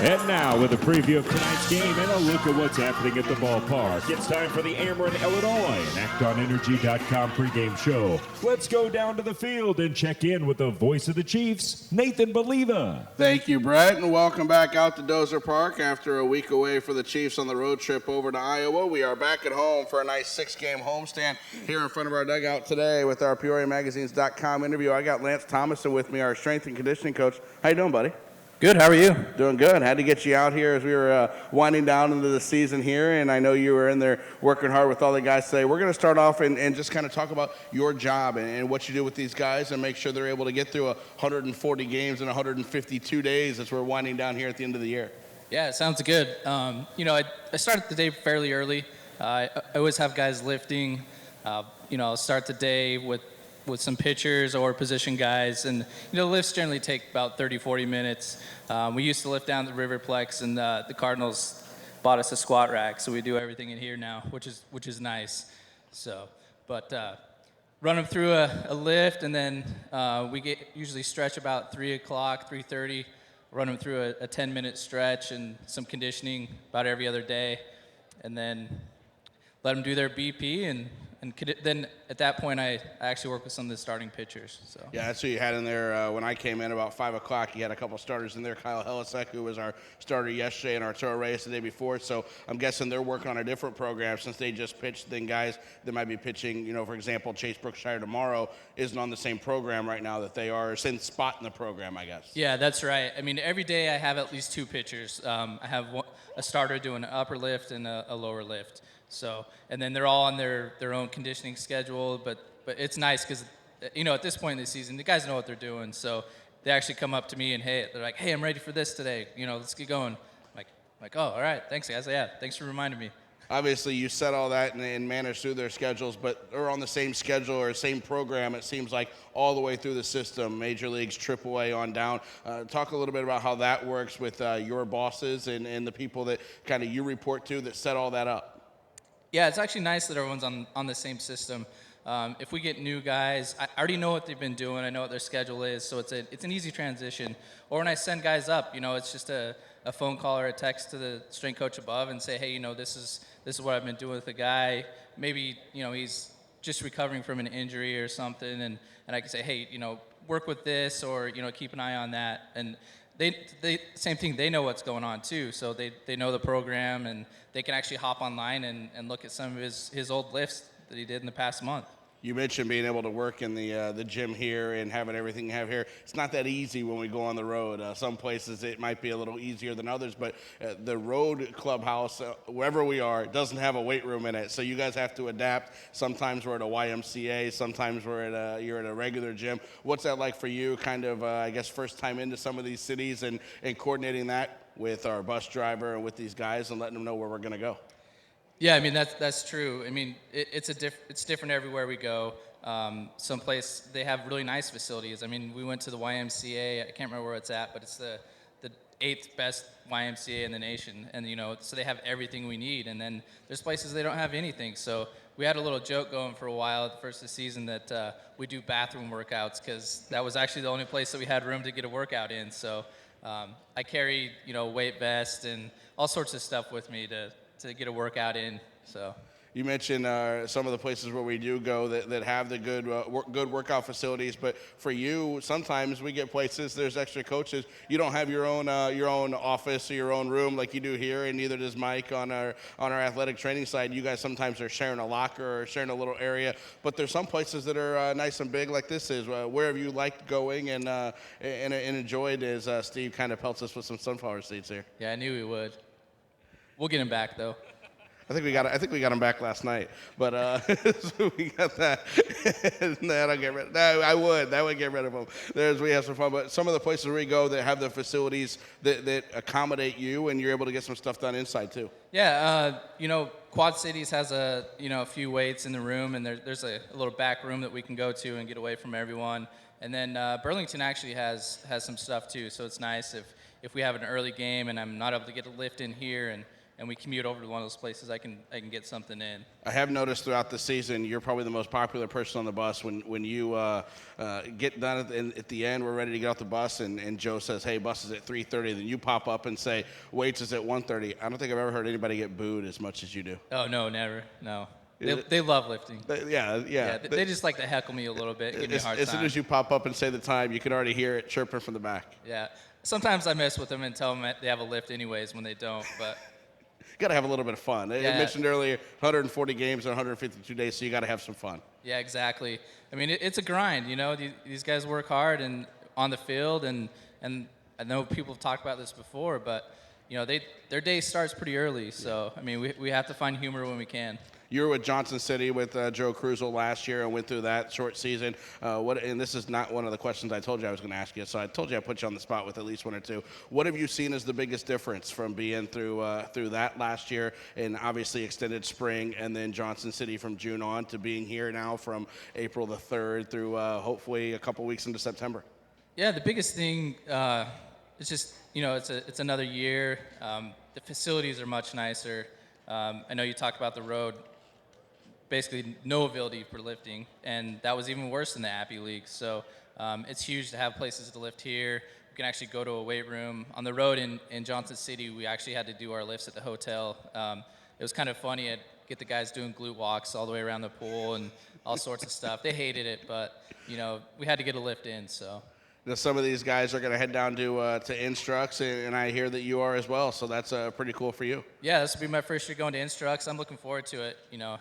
And now, with a preview of tonight's game and a look at what's happening at the ballpark, it's time for the Ameren, Illinois and ActOnEnergy.com pregame show. Let's go down to the field and check in with the voice of the Chiefs, Nathan Believa. Thank you, Brett, and welcome back out to Dozer Park after a week away for the Chiefs on the road trip over to Iowa. We are back at home for a nice 6-game homestand here in front of our dugout today with our PeoriaMagazines.com interview. I got Lance Thomason with me, our strength and conditioning coach. How you doing, buddy? Good, how are you? Doing good. Had to get you out here as we were winding down into the season here, and I know you were in there working hard with all the guys today. We're going to start off and just kind of talk about your job and what you do with these guys and make sure they're able to get through 140 games in 152 days as we're winding down here at the end of the year. Yeah, it sounds good. I started the day fairly early. I always have guys lifting. I'll start the day with some pitchers or position guys, and lifts generally take about 30-40 minutes. We used to lift down the Riverplex, and the Cardinals bought us a squat rack, so we do everything in here now, which is nice. So, but run them through a lift, and then we usually stretch about 3 o'clock, 3:30. Run them through a 10-minute stretch and some conditioning about every other day, and then let them do their BP, and then at that point, I actually work with some of the starting pitchers. So yeah, that's who you had in there when I came in about 5 o'clock. You had a couple starters in there. Kyle Helisek, who was our starter yesterday, and Arturo Reyes the day before. So I'm guessing they're working on a different program since they just pitched than guys that might be pitching. For example, Chase Brookshire tomorrow isn't on the same program right now that they are, same spot in the program, I guess. Yeah, that's right. I mean, every day I have at least 2 pitchers. I have a starter doing an upper lift and a lower lift. So, and then they're all on their own conditioning schedule, but it's nice because, at this point in the season, the guys know what they're doing. So they actually come up to me and they're like, hey, I'm ready for this today. Let's get going. I'm like, oh, all right, thanks, guys. Yeah, thanks for reminding me. Obviously, you set all that and manage through their schedules, but they're on the same schedule or same program, it seems like, all the way through the system, Major Leagues, AAA on down. Talk a little bit about how that works with your bosses and the people that kind of you report to that set all that up. Yeah, it's actually nice that everyone's on the same system. If we get new guys, I already know what they've been doing. I know what their schedule is, so it's an easy transition. Or when I send guys up, it's just a phone call or a text to the strength coach above and say, hey, this is what I've been doing with the guy. Maybe he's just recovering from an injury or something, and I can say, hey, work with this, or keep an eye on that. And they same thing. They know what's going on too, so they know the program, and they can actually hop online and look at some of his old lifts that he did in the past month. You mentioned being able to work in the gym here and having everything you have here. It's not that easy when we go on the road. Some places it might be a little easier than others, but the road clubhouse, wherever we are, doesn't have a weight room in it. So you guys have to adapt. Sometimes we're at a YMCA. Sometimes you're at a regular gym. What's that like for you, kind of, first time into some of these cities and coordinating that with our bus driver and with these guys and letting them know where we're going to go? Yeah, I mean, that's true. I mean, it's different everywhere we go. Some place they have really nice facilities. I mean, we went to the YMCA. I can't remember where it's at, but it's the 8th best YMCA in the nation. And, so they have everything we need. And then there's places they don't have anything. So we had a little joke going for a while at the first of the season that we do bathroom workouts, because that was actually the only place that we had room to get a workout in. So I carry, weight vest and all sorts of stuff with me to get a workout in. So you mentioned some of the places where we do go that have the good workout facilities, but for you, sometimes we get places there's extra coaches. You don't have your own office or your own room like you do here, and neither does Mike on our athletic training side. You guys sometimes are sharing a locker or sharing a little area, but there's some places that are nice and big like this is. Where have you liked going and enjoyed as Steve kind of pelts us with some sunflower seeds here? Yeah, I knew he would. We'll get him back, though. I think we got him back last night, but so we got that. That'll get rid. That would get rid of him. We have some fun, but some of the places where we go that have the facilities that accommodate you, and you're able to get some stuff done inside too. Yeah, Quad Cities has a few weights in the room, and there's a little back room that we can go to and get away from everyone. And then Burlington actually has some stuff too, so it's nice if we have an early game and I'm not able to get a lift in here and and we commute over to one of those places, I can get something in. I have noticed throughout the season, you're probably the most popular person on the bus. When you get done at the end, we're ready to get off the bus, and Joe says, "Hey, bus is at 3:30." Then you pop up and say, "Waits is at 1:30." I don't think I've ever heard anybody get booed as much as you do. Oh, no, never. No. They love lifting. Yeah. They just like to heckle me a little bit, give me a hard time. As soon as you pop up and say the time, you can already hear it chirping from the back. Yeah. Sometimes I mess with them and tell them they have a lift anyways when they don't, but Got to have a little bit of fun. Yeah. I mentioned earlier, 140 games in 152 days, so you got to have some fun. yeah, exactly. I mean, it's a grind, you know. These guys work hard and on the field, and I know people have talked about this before, but you know, their day starts pretty early. So I mean, we have to find humor when we can. You were with Johnson City with Joe Cruzel last year and went through that short season. And this is not one of the questions I told you I was going to ask you, so I told you I'd put you on the spot with at least one or two. What have you seen as the biggest difference from being through that last year and obviously extended spring and then Johnson City from June on to being here now from April the 3rd through hopefully a couple weeks into September? Yeah, the biggest thing is just, you know, it's another year. The facilities are much nicer. I know you talked about the road. Basically no ability for lifting, and that was even worse in the Appy League. So it's huge to have places to lift here. We can actually go to a weight room. On the road in Johnson City, we actually had to do our lifts at the hotel. It was kind of funny. I'd get the guys doing glute walks all the way around the pool and all sorts of stuff. They hated it, but you know, we had to get a lift in. So. Now, some of these guys are going to head down to Instructs, and I hear that you are as well, so that's pretty cool for you. Yeah, this will be my first year going to Instructs. I'm looking forward to it. You know,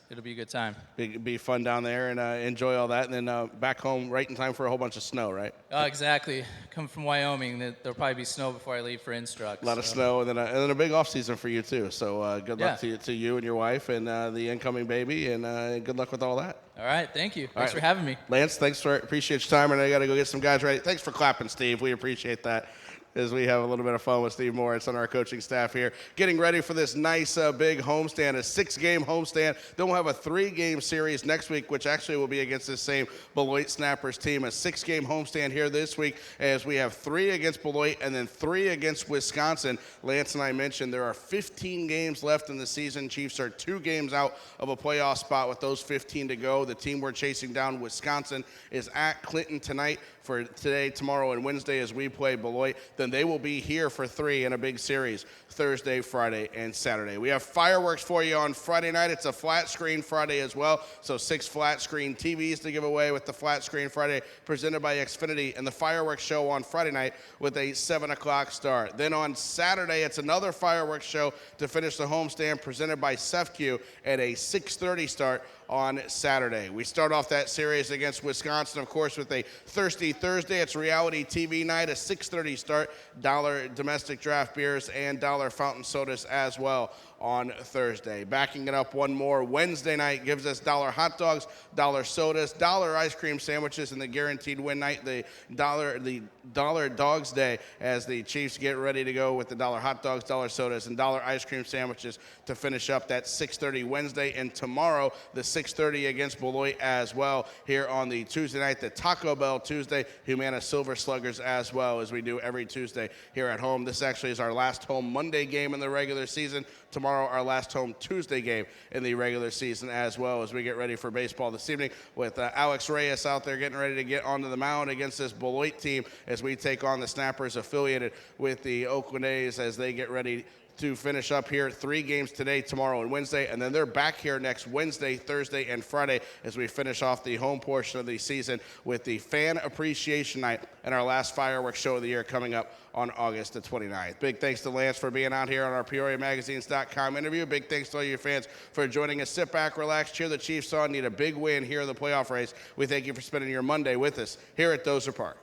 it'll be a good time. Be fun down there and enjoy all that, and then back home right in time for a whole bunch of snow, right? Exactly. Coming from Wyoming, there'll probably be snow before I leave for Instructs. A lot of snow, and then a big off season for you too. So good luck to you and your wife and the incoming baby, and good luck with all that. All right, thank you. Thanks for having me. Lance, appreciate your time, and I got to go get some guys ready. Thanks for clapping, Steve. We appreciate that as we have a little bit of fun with Steve Moritz on our coaching staff here. Getting ready for this nice big homestand, a 6-game homestand. Then we'll have a 3-game series next week, which actually will be against the same Beloit Snappers team. A 6-game homestand here this week as we have 3 against Beloit and then 3 against Wisconsin. Lance and I mentioned there are 15 games left in the season. Chiefs are 2 games out of a playoff spot with those 15 to go. The team we're chasing down, Wisconsin, is at Clinton tonight for today, tomorrow, and Wednesday as we play Beloit. Then they will be here for 3 in a big series, Thursday, Friday, and Saturday. We have fireworks for you on Friday night. It's a flat screen Friday as well, so 6 flat screen TVs to give away with the flat screen Friday presented by Xfinity, and the fireworks show on Friday night with a 7 o'clock start. Then on Saturday, it's another fireworks show to finish the homestand presented by SEFCU at a 6:30 start on Saturday. We start off that series against Wisconsin, of course, with a Thirsty Thursday. It's reality TV night, a 6:30 start, $1 domestic draft beers and $1 fountain sodas as well on Thursday. Backing it up one more, Wednesday night gives us $1 hot dogs, $1 sodas, $1 ice cream sandwiches, and the guaranteed win night, the $1 Dogs Day, as the Chiefs get ready to go with the $1 hot dogs, $1 sodas, and $1 ice cream sandwiches to finish up that 6:30 Wednesday. And tomorrow, the 6:30 against Beloit as well. Here on the Tuesday night, the Taco Bell Tuesday, Humana Silver Sluggers as well, as we do every Tuesday here at home. This actually is our last home Monday game in the regular season. Tomorrow, our last home Tuesday game in the regular season as well, as we get ready for baseball this evening with Alex Reyes out there getting ready to get onto the mound against this Beloit team as we take on the Snappers affiliated with the Oakland A's as they get ready to finish up here. 3 games today, tomorrow, and Wednesday, and then they're back here next Wednesday, Thursday, and Friday as we finish off the home portion of the season with the Fan Appreciation Night and our last fireworks show of the year coming up on August the 29th. Big thanks to Lance for being out here on our PeoriaMagazines.com interview. Big thanks to all your fans for joining us. Sit back, relax, cheer the Chiefs on. Need a big win here in the playoff race. We thank you for spending your Monday with us here at Dozer Park.